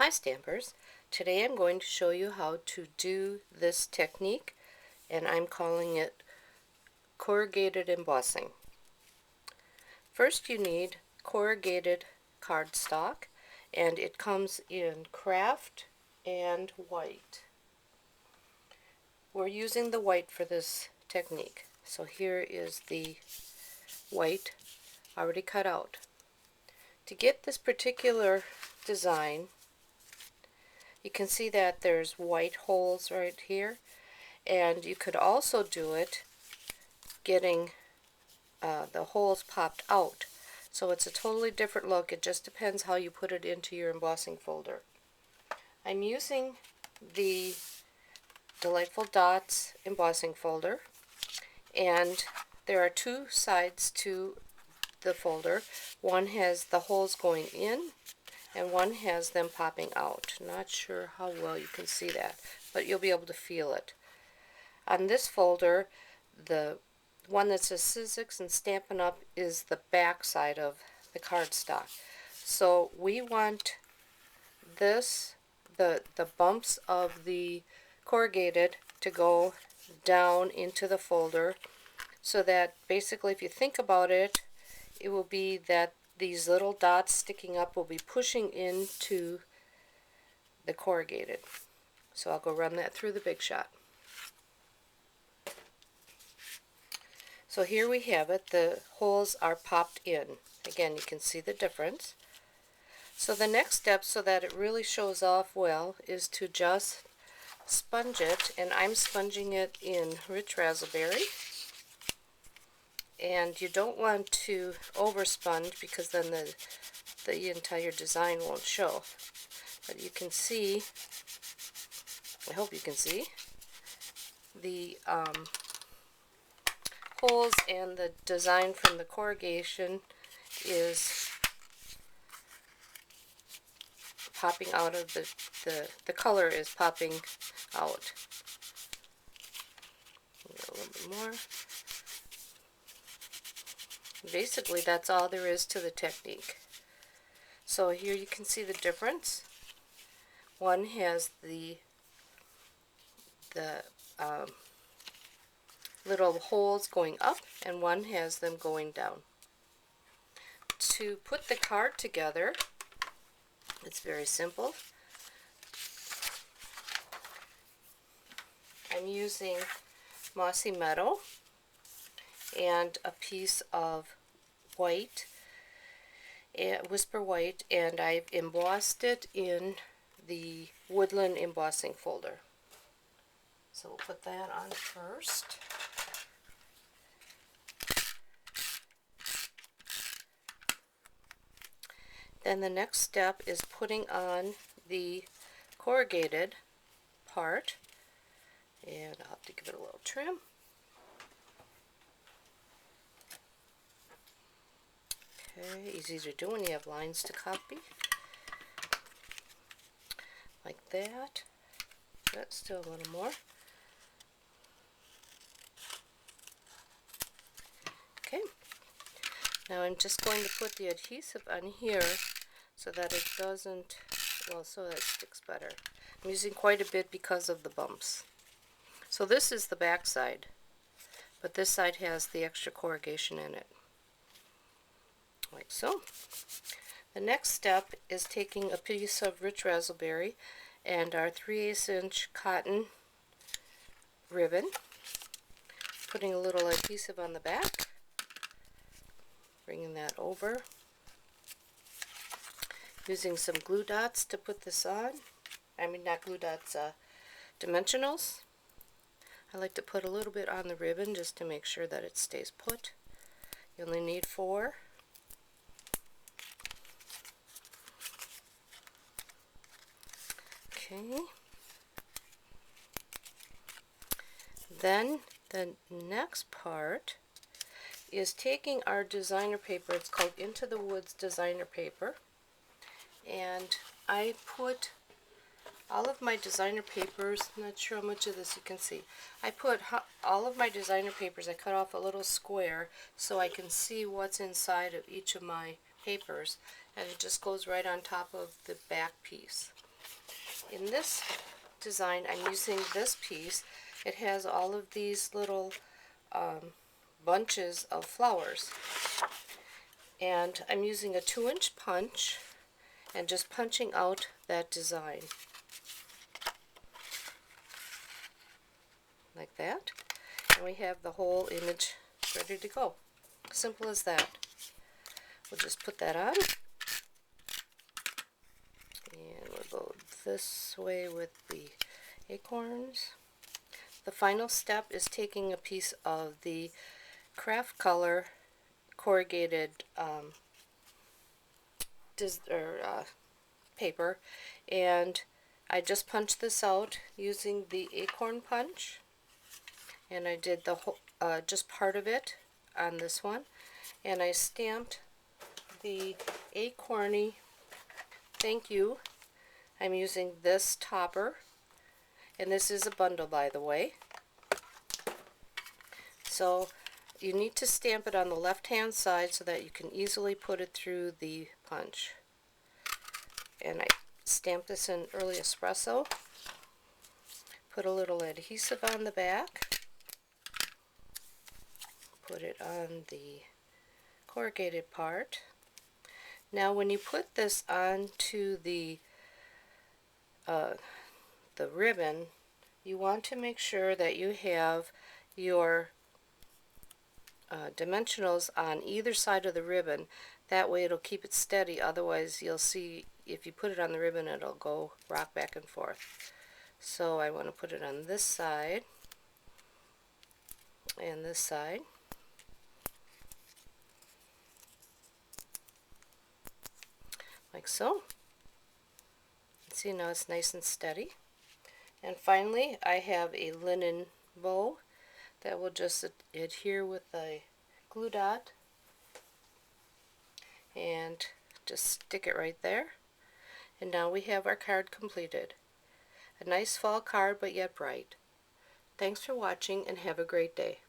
Hi Stampers! Today I'm going to show you how to do this technique, and I'm calling it corrugated embossing. First you need corrugated cardstock, and it comes in craft and white. We're using the white for this technique, so here is the white already cut out. To get this particular design, you can see that there's white holes right here, and you could also do it getting the holes popped out. So it's a totally different look. It just depends how you put it into your embossing folder. I'm using the Delightful Dots embossing folder, and there are two sides to the folder. One has the holes going in, and one has them popping out. Not sure how well you can see that, but you'll be able to feel it. On this folder, the one that says Sizzix and Stampin' Up! Is the back side of the cardstock. So we want this, the bumps of the corrugated, to go down into the folder, so that basically, if you think about it, it will be that these little dots sticking up will be pushing into the corrugated. So I'll go run that through the Big Shot. So here we have it. The holes are popped in. Again, you can see the difference. So the next step, so that it really shows off well, is to just sponge it, and I'm sponging it in Rich Razzleberry. And you don't want to over sponge, because then the entire design won't show. But you can see, I hope you can see, the holes, and the design from the corrugation is popping out of the color is popping out. A little bit more. Basically, that's all there is to the technique. So here you can see the difference. One has the little holes going up, and one has them going down. To put the card together, it's very simple. I'm using Mossy Meadow and a piece of white, Whisper White, and I've embossed it in the Woodland embossing folder. So we'll put that on first. Then the next step is putting on the corrugated part, and I'll have to give it a little trim. Okay, easy to do when you have lines to copy. Like that. That's still a little more. Okay. Now I'm just going to put the adhesive on here so that it doesn't, well, so that it sticks better. I'm using quite a bit because of the bumps. So this is the back side, but this side has the extra corrugation in it. Like so. The next step is taking a piece of Rich Razzleberry and our 3/8 inch cotton ribbon, putting a little adhesive on the back, bringing that over, using some glue dots to put this on. I mean, not glue dots, dimensionals. I like to put a little bit on the ribbon just to make sure that it stays put. You only need 4. Okay. Then the next part is taking our designer paper. It's called Into the Woods designer paper, and I put all of my designer papers, not sure how much of this you can see, I put all of my designer papers, I cut off a little square so I can see what's inside of each of my papers, and it just goes right on top of the back piece. In this design, I'm using this piece. It has all of these little bunches of flowers. And I'm using a 2-inch punch and just punching out that design. Like that. And we have the whole image ready to go. Simple as that. We'll just put that on. And we'll go this way with the acorns. The final step is taking a piece of the craft color corrugated paper, and I just punched this out using the acorn punch, and I did the whole, just part of it on this one, and I stamped the acorny thank you. I'm using this topper, and this is a bundle, by the way. So you need to stamp it on the left hand side so that you can easily put it through the punch. And I stamped this in early espresso, put a little adhesive on the back, put it on the corrugated part. Now when you put this onto the ribbon, you want to make sure that you have your dimensionals on either side of the ribbon. That way it'll keep it steady, otherwise you'll see if you put it on the ribbon it'll go rock back and forth. So I want to put it on this side and this side. Like so. See, now it's nice and steady. And finally I have a linen bow that will just adhere with a glue dot and just stick it right there. And now we have our card completed. A nice fall card, but yet bright. Thanks for watching and have a great day.